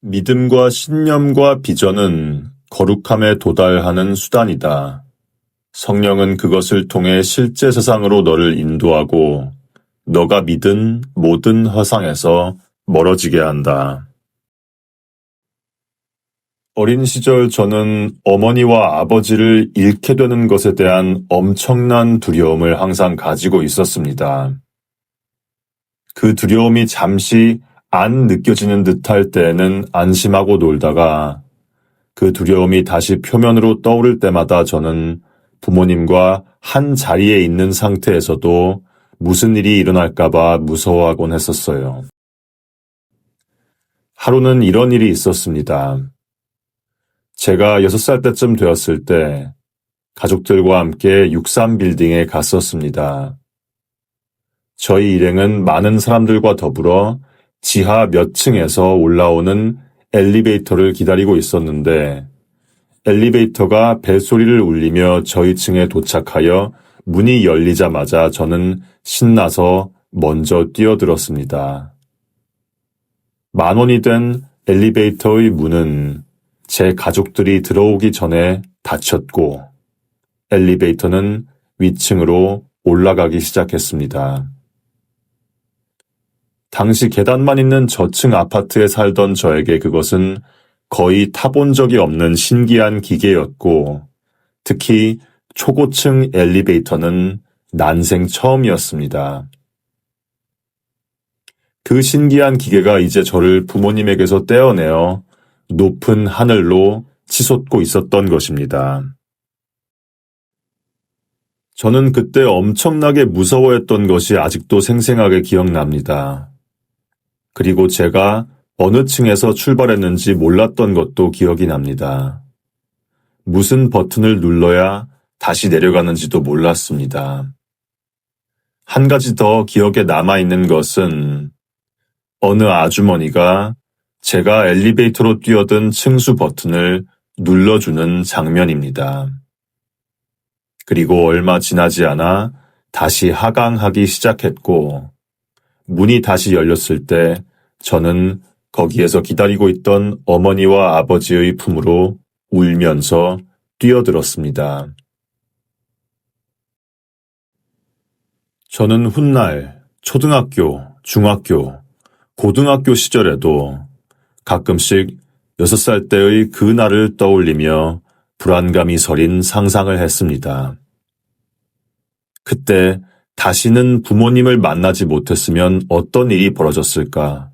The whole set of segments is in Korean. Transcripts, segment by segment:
믿음과 신념과 비전은 거룩함에 도달하는 수단이다. 성령은 그것을 통해 실제 세상으로 너를 인도하고 너가 믿은 모든 허상에서 멀어지게 한다. 어린 시절 저는 어머니와 아버지를 잃게 되는 것에 대한 엄청난 두려움을 항상 가지고 있었습니다. 그 두려움이 잠시 안 느껴지는 듯할 때에는 안심하고 놀다가 그 두려움이 다시 표면으로 떠오를 때마다 저는 부모님과 한 자리에 있는 상태에서도 무슨 일이 일어날까봐 무서워하곤 했었어요. 하루는 이런 일이 있었습니다. 제가 6살 때쯤 되었을 때 가족들과 함께 63빌딩에 갔었습니다. 저희 일행은 많은 사람들과 더불어 지하 몇 층에서 올라오는 엘리베이터를 기다리고 있었는데 엘리베이터가 벨소리를 울리며 저희 층에 도착하여 문이 열리자마자 저는 신나서 먼저 뛰어들었습니다. 10,000원이 된 엘리베이터의 문은 제 가족들이 들어오기 전에 닫혔고 엘리베이터는 위층으로 올라가기 시작했습니다. 당시 계단만 있는 저층 아파트에 살던 저에게 그것은 거의 타본 적이 없는 신기한 기계였고 특히 초고층 엘리베이터는 난생 처음이었습니다. 그 신기한 기계가 이제 저를 부모님에게서 떼어내어 높은 하늘로 치솟고 있었던 것입니다. 저는 그때 엄청나게 무서워했던 것이 아직도 생생하게 기억납니다. 그리고 제가 어느 층에서 출발했는지 몰랐던 것도 기억이 납니다. 무슨 버튼을 눌러야 다시 내려가는지도 몰랐습니다. 한 가지 더 기억에 남아있는 것은 어느 아주머니가 제가 엘리베이터로 뛰어든 층수 버튼을 눌러주는 장면입니다. 그리고 얼마 지나지 않아 다시 하강하기 시작했고 문이 다시 열렸을 때 저는 거기에서 기다리고 있던 어머니와 아버지의 품으로 울면서 뛰어들었습니다. 저는 훗날 초등학교, 중학교, 고등학교 시절에도 가끔씩 6살 때의 그 날을 떠올리며 불안감이 서린 상상을 했습니다. 그때 다시는 부모님을 만나지 못했으면 어떤 일이 벌어졌을까?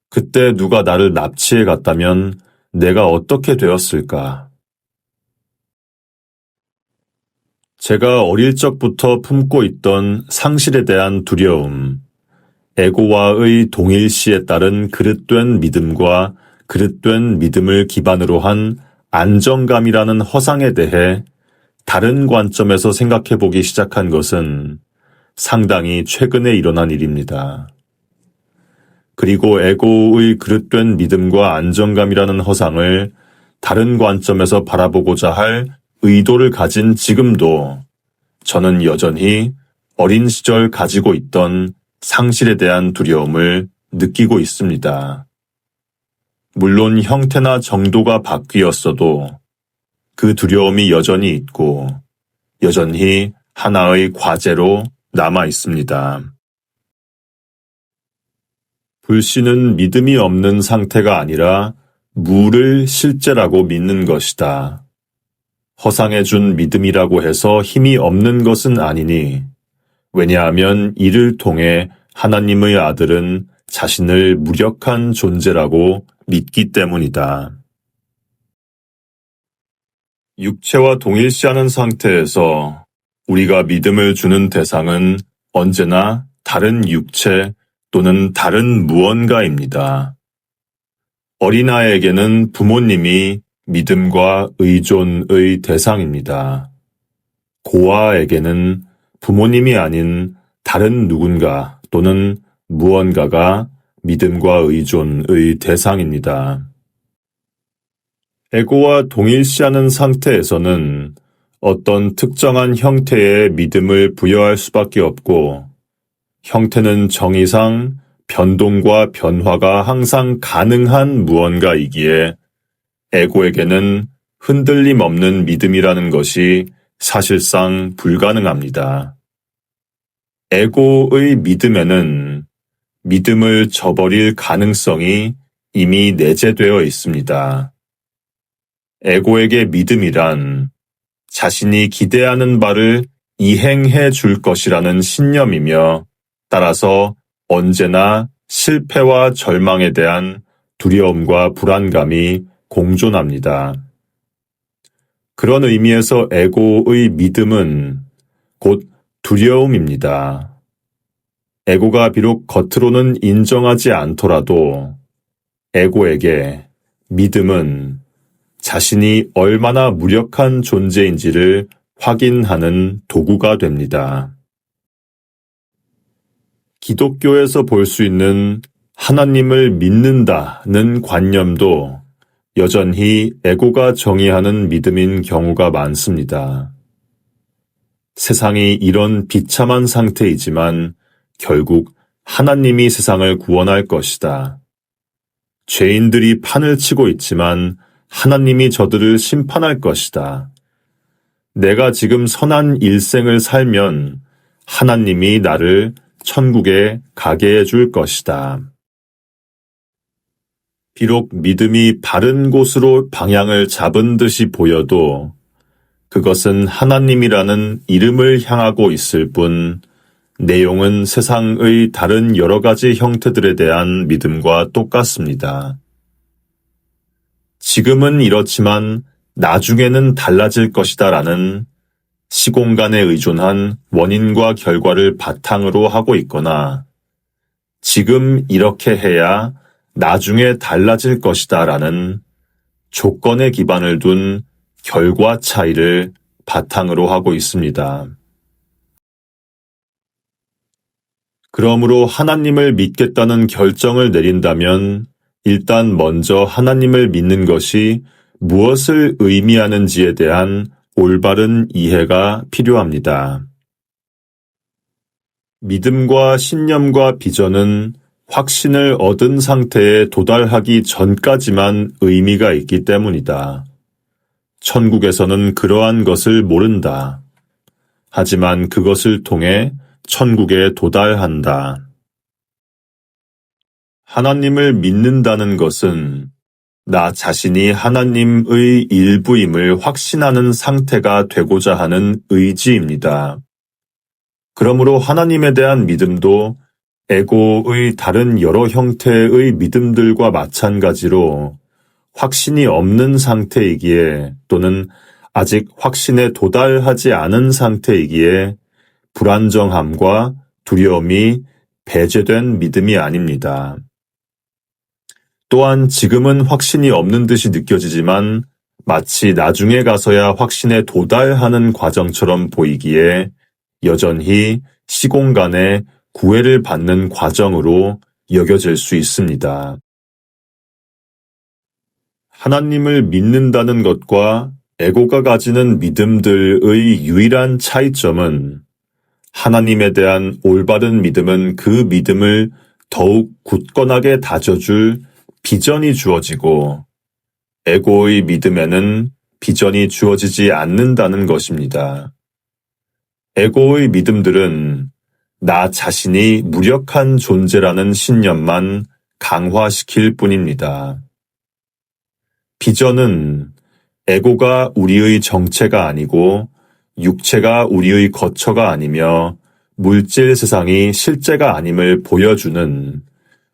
그때 누가 나를 납치해 갔다면 내가 어떻게 되었을까? 제가 어릴 적부터 품고 있던 상실에 대한 두려움, 에고와의 동일시에 따른 그릇된 믿음과 그릇된 믿음을 기반으로 한 안정감이라는 허상에 대해 다른 관점에서 생각해보기 시작한 것은 상당히 최근에 일어난 일입니다. 그리고 에고의 그릇된 믿음과 안정감이라는 허상을 다른 관점에서 바라보고자 할 의도를 가진 지금도 저는 여전히 어린 시절 가지고 있던 상실에 대한 두려움을 느끼고 있습니다. 물론 형태나 정도가 바뀌었어도 그 두려움이 여전히 있고 여전히 하나의 과제로 남아 있습니다. 불신은 믿음이 없는 상태가 아니라 무를 실제라고 믿는 것이다. 허상해준 믿음이라고 해서 힘이 없는 것은 아니니 왜냐하면 이를 통해 하나님의 아들은 자신을 무력한 존재라고 믿기 때문이다. 육체와 동일시하는 상태에서 우리가 믿음을 주는 대상은 언제나 다른 육체 또는 다른 무언가입니다. 어린아이에게는 부모님이 믿음과 의존의 대상입니다. 고아에게는 부모님이 아닌 다른 누군가 또는 무언가가 믿음과 의존의 대상입니다. 에고와 동일시하는 상태에서는 어떤 특정한 형태의 믿음을 부여할 수밖에 없고 형태는 정의상 변동과 변화가 항상 가능한 무언가이기에 에고에게는 흔들림 없는 믿음이라는 것이 사실상 불가능합니다. 에고의 믿음에는 믿음을 저버릴 가능성이 이미 내재되어 있습니다. 에고에게 믿음이란 자신이 기대하는 바를 이행해 줄 것이라는 신념이며 따라서 언제나 실패와 절망에 대한 두려움과 불안감이 공존합니다. 그런 의미에서 에고의 믿음은 곧 두려움입니다. 에고가 비록 겉으로는 인정하지 않더라도 에고에게 믿음은 자신이 얼마나 무력한 존재인지를 확인하는 도구가 됩니다. 기독교에서 볼 수 있는 하나님을 믿는다는 관념도 여전히 에고가 정의하는 믿음인 경우가 많습니다. 세상이 이런 비참한 상태이지만 결국 하나님이 세상을 구원할 것이다. 죄인들이 판을 치고 있지만 하나님이 저들을 심판할 것이다. 내가 지금 선한 일생을 살면 하나님이 나를 천국에 가게 해줄 것이다. 비록 믿음이 바른 곳으로 방향을 잡은 듯이 보여도 그것은 하나님이라는 이름을 향하고 있을 뿐 내용은 세상의 다른 여러 가지 형태들에 대한 믿음과 똑같습니다. 지금은 이렇지만 나중에는 달라질 것이다 라는 시공간에 의존한 원인과 결과를 바탕으로 하고 있거나 지금 이렇게 해야 나중에 달라질 것이다 라는 조건에 기반을 둔 결과 차이를 바탕으로 하고 있습니다. 그러므로 하나님을 믿겠다는 결정을 내린다면 일단 먼저 하나님을 믿는 것이 무엇을 의미하는지에 대한 올바른 이해가 필요합니다. 믿음과 신념과 비전은 확신을 얻은 상태에 도달하기 전까지만 의미가 있기 때문이다. 천국에서는 그러한 것을 모른다. 하지만 그것을 통해 천국에 도달한다. 하나님을 믿는다는 것은 나 자신이 하나님의 일부임을 확신하는 상태가 되고자 하는 의지입니다. 그러므로 하나님에 대한 믿음도 에고의 다른 여러 형태의 믿음들과 마찬가지로 확신이 없는 상태이기에 또는 아직 확신에 도달하지 않은 상태이기에 불안정함과 두려움이 배제된 믿음이 아닙니다. 또한 지금은 확신이 없는 듯이 느껴지지만 마치 나중에 가서야 확신에 도달하는 과정처럼 보이기에 여전히 시공간에 구애를 받는 과정으로 여겨질 수 있습니다. 하나님을 믿는다는 것과 에고가 가지는 믿음들의 유일한 차이점은 하나님에 대한 올바른 믿음은 그 믿음을 더욱 굳건하게 다져줄 비전이 주어지고 에고의 믿음에는 비전이 주어지지 않는다는 것입니다. 에고의 믿음들은 나 자신이 무력한 존재라는 신념만 강화시킬 뿐입니다. 비전은 에고가 우리의 정체가 아니고 육체가 우리의 거처가 아니며 물질 세상이 실제가 아님을 보여주는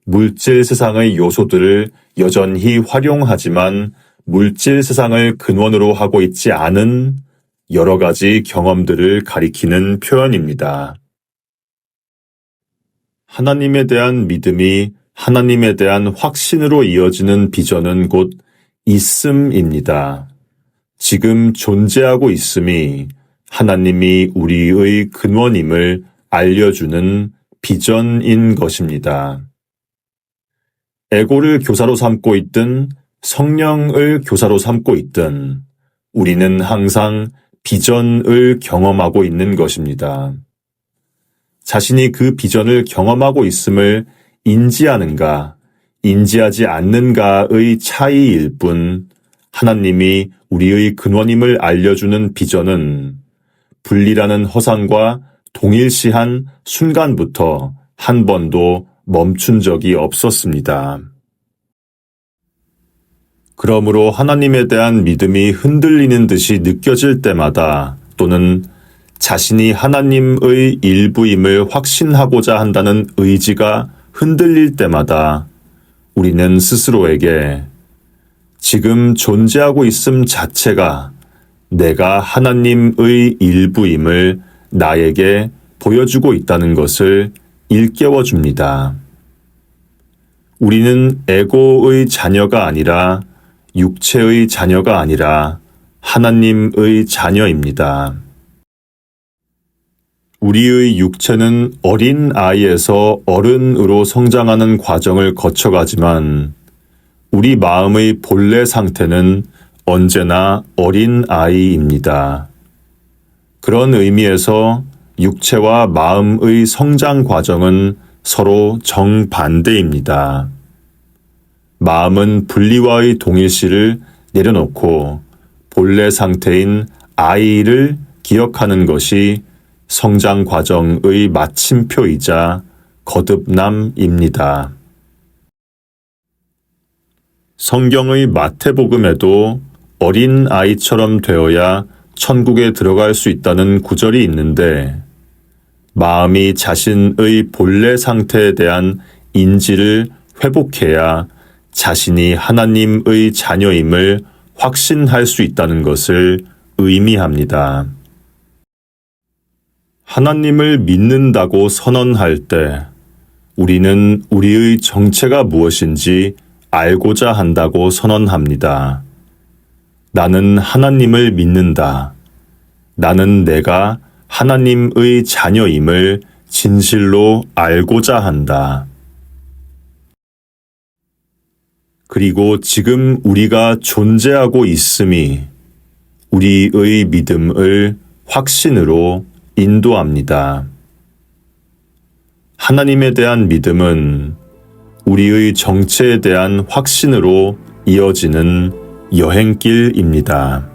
물질 세상의 요소들을 여전히 활용하지만 물질 세상을 근원으로 하고 있지 않은 여러 가지 경험들을 가리키는 표현입니다. 하나님에 대한 믿음이 하나님에 대한 확신으로 이어지는 비전은 곧 있음입니다. 지금 존재하고 있음이 하나님이 우리의 근원임을 알려주는 비전인 것입니다. 에고를 교사로 삼고 있든 성령을 교사로 삼고 있든 우리는 항상 비전을 경험하고 있는 것입니다. 자신이 그 비전을 경험하고 있음을 인지하는가, 인지하지 않는가의 차이일 뿐 하나님이 우리의 근원임을 알려주는 비전은 분리라는 허상과 동일시한 순간부터 한 번도 멈춘 적이 없었습니다. 그러므로 하나님에 대한 믿음이 흔들리는 듯이 느껴질 때마다 또는 자신이 하나님의 일부임을 확신하고자 한다는 의지가 흔들릴 때마다 우리는 스스로에게 지금 존재하고 있음 자체가 내가 하나님의 일부임을 나에게 보여주고 있다는 것을 일깨워 줍니다. 우리는 에고의 자녀가 아니라 육체의 자녀가 아니라 하나님의 자녀입니다. 우리의 육체는 어린 아이에서 어른으로 성장하는 과정을 거쳐가지만 우리 마음의 본래 상태는 언제나 어린 아이입니다. 그런 의미에서 육체와 마음의 성장 과정은 서로 정반대입니다. 마음은 분리와의 동일시를 내려놓고 본래 상태인 아이를 기억하는 것이 성장 과정의 마침표이자 거듭남입니다. 성경의 마태복음에도 어린 아이처럼 되어야 천국에 들어갈 수 있다는 구절이 있는데 마음이 자신의 본래 상태에 대한 인지를 회복해야 자신이 하나님의 자녀임을 확신할 수 있다는 것을 의미합니다. 하나님을 믿는다고 선언할 때 우리는 우리의 정체가 무엇인지 알고자 한다고 선언합니다. 나는 하나님을 믿는다. 나는 내가 하나님의 자녀임을 진실로 알고자 한다. 그리고 지금 우리가 존재하고 있음이 우리의 믿음을 확신으로 인도합니다. 하나님에 대한 믿음은 우리의 정체에 대한 확신으로 이어지는 여행길입니다.